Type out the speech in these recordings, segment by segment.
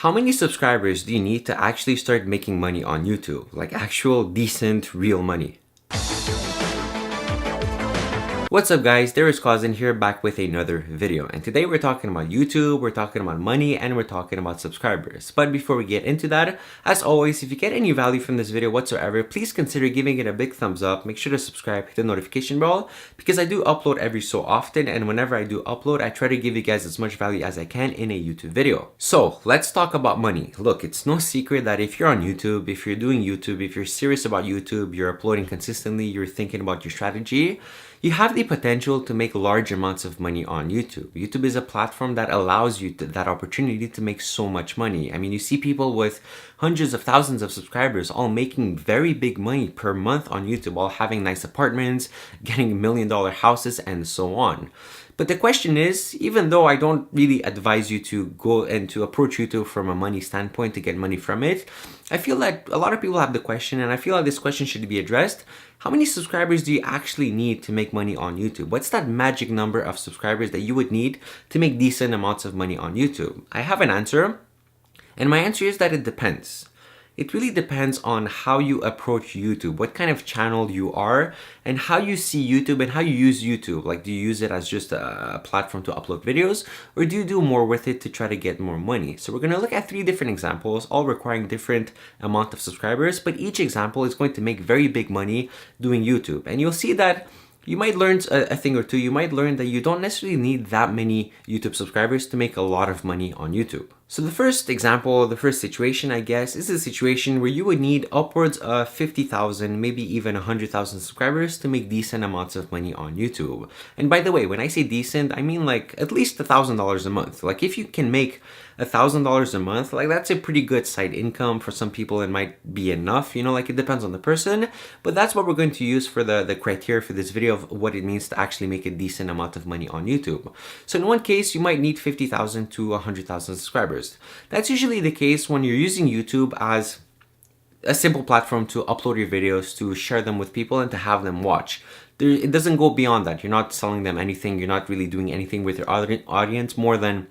How many subscribers do you need to actually start making money on YouTube? Like actual decent real money? What's up guys, Darius here back with another video, and today we're talking about YouTube, we're talking about money, and we're talking about subscribers. But before we get into that, as always, if you get any value from this video whatsoever, please consider giving it a big thumbs up. Make sure to subscribe, hit the notification bell, because I do upload every so often, and whenever I do upload, I try to give you guys as much value as I can in a YouTube video. So let's talk about money. Look, it's no secret that if you're on YouTube, if you're doing YouTube, if you're serious about YouTube, you're uploading consistently, you're thinking about your strategy, you have the potential to make large amounts of money on YouTube. YouTube is a platform that allows you that opportunity to make so much money. I mean, you see people with hundreds of thousands of subscribers all making very big money per month on YouTube, all having nice apartments, getting $1 million houses, and so on. But the question is, even though I don't really advise you to go and to approach YouTube from a money standpoint to get money from it, I feel that a lot of people have the question, and I feel like this question should be addressed. How many subscribers do you actually need to make money on YouTube? What's that magic number of subscribers that you would need to make decent amounts of money on YouTube? I have an answer, and my answer is that it depends. It really depends on how you approach YouTube, what kind of channel you are, and how you see YouTube and how you use YouTube. Like, do you use it as just a platform to upload videos, or do you do more with it to try to get more money? So we're going to look at 3 different examples, all requiring different amount of subscribers, but each example is going to make very big money doing YouTube. And you'll see that you might learn a thing or two. You might learn that you don't necessarily need that many YouTube subscribers to make a lot of money on YouTube. So the first example, the first situation, I guess, is a situation where you would need upwards of 50,000, maybe even 100,000 subscribers to make decent amounts of money on YouTube. And by the way, when I say decent, I mean like at least $1,000 a month. Like if you can make $1,000 a month, like that's a pretty good side income. For some people it might be enough, like it depends on the person, but that's what we're going to use for the criteria for this video of what it means to actually make a decent amount of money on YouTube. So in one case, you might need 50,000 to 100,000 subscribers. That's usually the case when you're using YouTube as a simple platform to upload your videos, to share them with people, and to have them watch. It doesn't go beyond that. You're not selling them anything. You're not really doing anything with your audience more than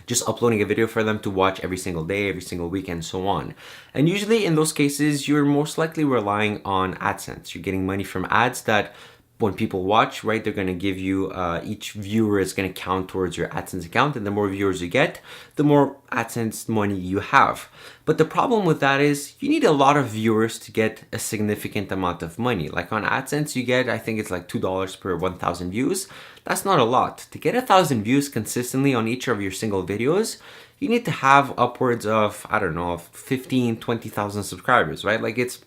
just uploading a video for them to watch every single day, every single week, and so on. And usually in those cases, you're most likely relying on AdSense. You're getting money from ads that when people watch, right, they're going to give you, each viewer is going to count towards your AdSense account, and the more viewers you get, the more AdSense money you have. But the problem with that is you need a lot of viewers to get a significant amount of money. Like on AdSense, you get, I think it's like $2 per 1,000 views. That's not a lot. To get 1,000 views consistently on each of your single videos, you need to have upwards of, I don't know, 15, 20,000 subscribers, right? Like it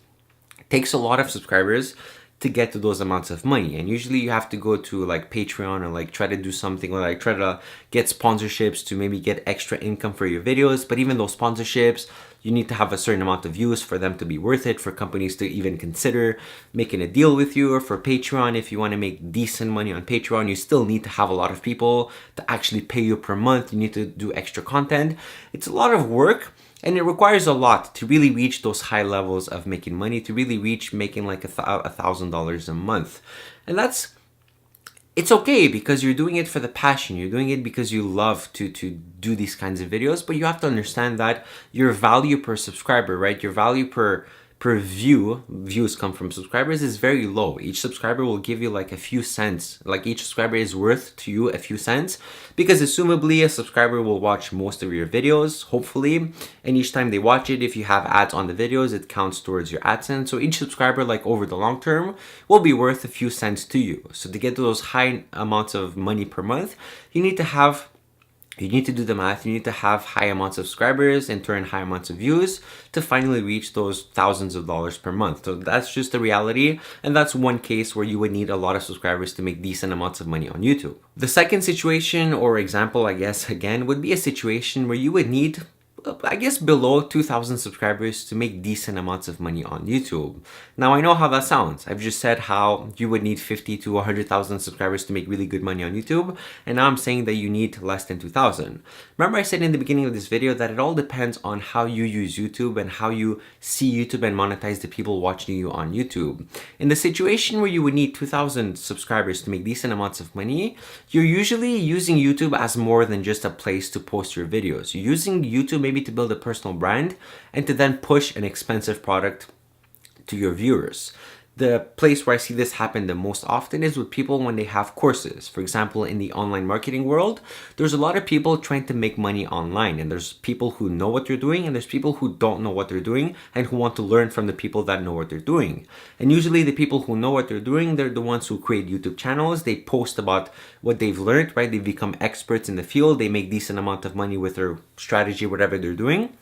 takes a lot of subscribers to get to those amounts of money. And usually you have to go to like Patreon or like try to do something, or like try to get sponsorships to maybe get extra income for your videos. But even those sponsorships, you need to have a certain amount of views for them to be worth it, for companies to even consider making a deal with you. Or for Patreon, if you want to make decent money on Patreon, you still need to have a lot of people to actually pay you per month. You need to do extra content. It's a lot of work. And it requires a lot to really reach those high levels of making money, to really reach making like $1,000 a month. And it's okay because you're doing it for the passion. You're doing it because you love to do these kinds of videos, but you have to understand that your value per subscriber, right? Your value per views come from subscribers, is very low. Each subscriber will give you like a few cents. Like each subscriber is worth to you a few cents, because assumably a subscriber will watch most of your videos, hopefully, and each time they watch it, if you have ads on the videos, it counts towards your AdSense. So each subscriber, like over the long term, will be worth a few cents to you. So to get to those high amounts of money per month, you need to do the math. You need to have high amounts of subscribers, in turn high amounts of views, to finally reach those thousands of dollars per month. So that's just the reality, and that's one case where you would need a lot of subscribers to make decent amounts of money on YouTube. The second situation or example, I guess, again, would be a situation where you would need, I guess, below 2,000 subscribers to make decent amounts of money on YouTube. Now I know how that sounds. I've just said how you would need 50 to 100,000 subscribers to make really good money on YouTube, and now I'm saying that you need less than 2,000. Remember I said in the beginning of this video that it all depends on how you use YouTube and how you see YouTube and monetize the people watching you on YouTube. In the situation where you would need 2,000 subscribers to make decent amounts of money, you're usually using YouTube as more than just a place to post your videos. You're using YouTube maybe maybe to build a personal brand, and to then push an expensive product to your viewers. The place where I see this happen the most often is with people when they have courses. For example, in the online marketing world, there's a lot of people trying to make money online, and there's people who know what they're doing, and there's people who don't know what they're doing and who want to learn from the people that know what they're doing. And usually the people who know what they're doing, they're the ones who create YouTube channels. They post about what they've learned, right? They become experts in the field. They make decent amount of money with their strategy, whatever they're doing.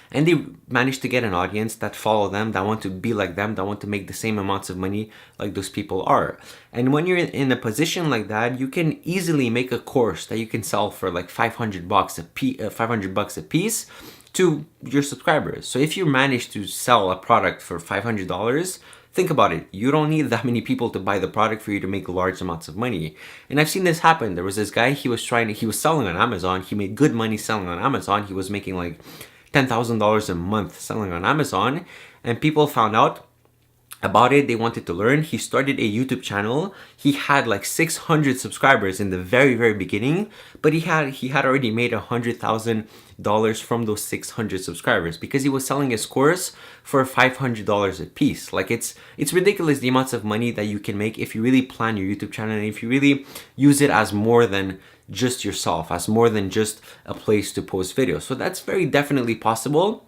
And they manage to get an audience that follow them, that want to be like them, that want to make the same amounts of money like those people are. And when you're in a position like that, you can easily make a course that you can sell for like $500 a piece to your subscribers. So if you manage to sell a product for $500, think about it. You don't need that many people to buy the product for you to make large amounts of money. And I've seen this happen. There was this guy, he was selling on Amazon. He made good money selling on Amazon. He was making like $10,000 a month selling on Amazon, and people found out about it. They wanted to learn. He started a YouTube channel. He had like 600 subscribers in the very beginning, but he had already made $100,000 from those 600 subscribers because he was selling his course for $500 a piece. Like it's ridiculous the amounts of money that you can make if you really plan your YouTube channel and if you really use it as more than just yourself, as more than just a place to post videos. So that's very definitely possible.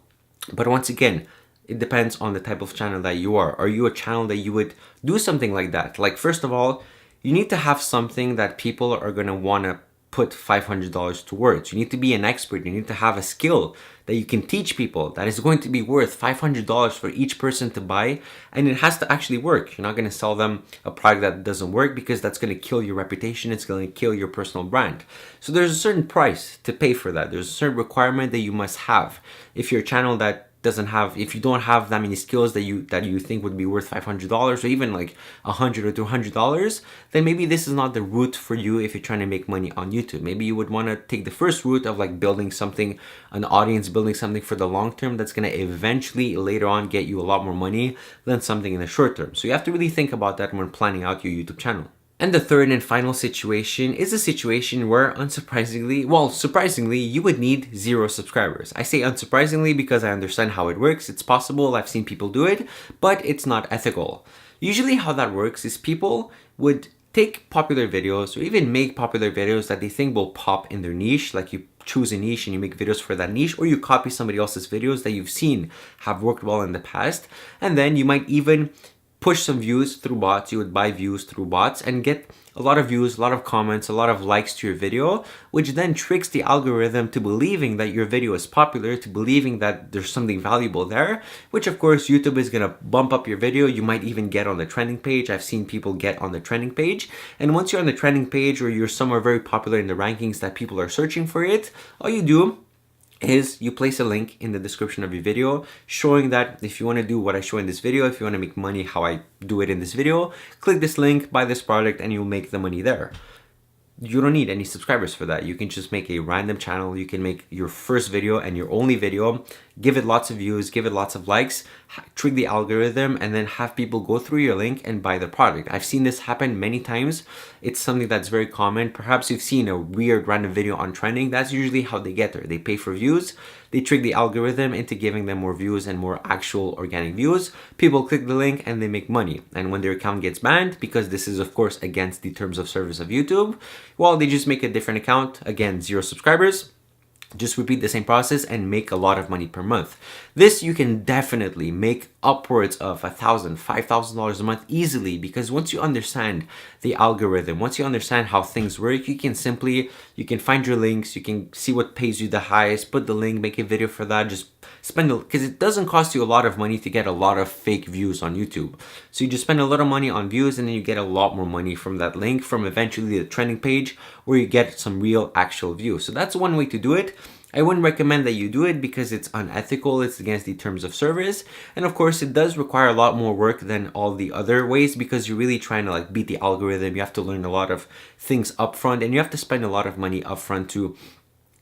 But once again, it depends on the type of channel that you are. Are you a channel that you would do something like that? Like, first of all, you need to have something that people are going to want to put $500 towards. You need to be an expert. You need to have a skill that you can teach people that is going to be worth $500 for each person to buy, and it has to actually work. You're not going to sell them a product that doesn't work, because that's going to kill your reputation. It's going to kill your personal brand. So there's a certain price to pay for that. There's a certain requirement that you must have. If you're a channel that if you don't have that many skills that you think would be worth $500 or even like $100 or $200, then maybe this is not the route for you if you're trying to make money on YouTube. Maybe you would want to take the first route of like building something, an audience, building something for the long term that's going to eventually later on get you a lot more money than something in the short term. So you have to really think about that when planning out your YouTube channel. And the third and final situation is a situation where surprisingly, you would need 0 subscribers. I say unsurprisingly because I understand how it works. It's possible, I've seen people do it, but it's not ethical. Usually how that works is people would take popular videos or even make popular videos that they think will pop in their niche. Like you choose a niche and you make videos for that niche, or you copy somebody else's videos that you've seen have worked well in the past. And then you might even push some views through bots. You would buy views through bots and get a lot of views, a lot of comments, a lot of likes to your video, which then tricks the algorithm to believing that your video is popular, to believing that there's something valuable there, which of course YouTube is going to bump up your video. You might even get on the trending page. I've seen people get on the trending page. And once you're on the trending page or you're somewhere very popular in the rankings that people are searching for it, all you do is you place a link in the description of your video showing that if you want to do what I show in this video, if you want to make money how I do it in this video, click this link, buy this product, and you'll make the money there. You don't need any subscribers for that. You can just make a random channel. You can make your first video and your only video, give it lots of views, give it lots of likes, trick the algorithm, and then have people go through your link and buy the product. I've seen this happen many times. It's something that's very common. Perhaps you've seen a weird random video on trending. That's usually how they get there. They pay for views. They trick the algorithm into giving them more views and more actual organic views. People click the link and they make money. And when their account gets banned, because this is of course against the terms of service of YouTube, well, they just make a different account. Again, 0 subscribers. Just repeat the same process and make a lot of money per month. This you can definitely make upwards of $1,000, $5,000 a month easily, because once you understand the algorithm, once you understand how things work, you can find your links, you can see what pays you the highest, put the link, make a video for that, just because it doesn't cost you a lot of money to get a lot of fake views on YouTube. So you just spend a little money on views and then you get a lot more money from that link, from eventually the trending page where you get some real actual views. So that's one way to do it. I wouldn't recommend that you do it because it's unethical, it's against the terms of service, and of course it does require a lot more work than all the other ways, because you're really trying to like beat the algorithm. You have to learn a lot of things upfront, and you have to spend a lot of money upfront to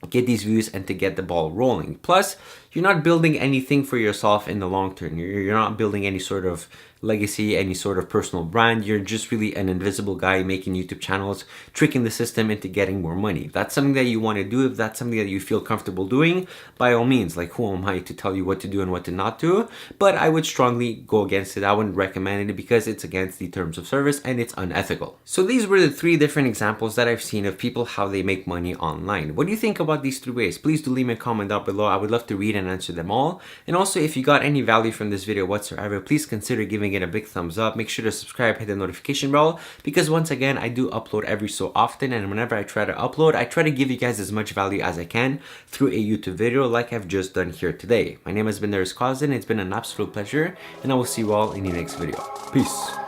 get these views and to get the ball rolling. Plus, you're not building anything for yourself in the long term. You're not building any sort of legacy, any sort of personal brand. You're just really an invisible guy making YouTube channels, tricking the system into getting more money. If that's something that you want to do, if that's something that you feel comfortable doing, by all means, like, who am I to tell you what to do and what to not do? But I would strongly go against it. I wouldn't recommend it because it's against the terms of service and it's unethical. So these were the 3 different examples that I've seen of people how they make money online. What do you think about these 3 ways? Please do leave me a comment down below. I would love to read and answer them all. And also, if you got any value from this video whatsoever, please consider giving it a big thumbs up. Make sure to subscribe, hit the notification bell, because once again, I do upload every so often, and whenever I try to upload, I try to give you guys as much value as I can through a YouTube video like I've just done here today. My name has been Darius. It's been an absolute pleasure, and I will see you all in the next video. Peace.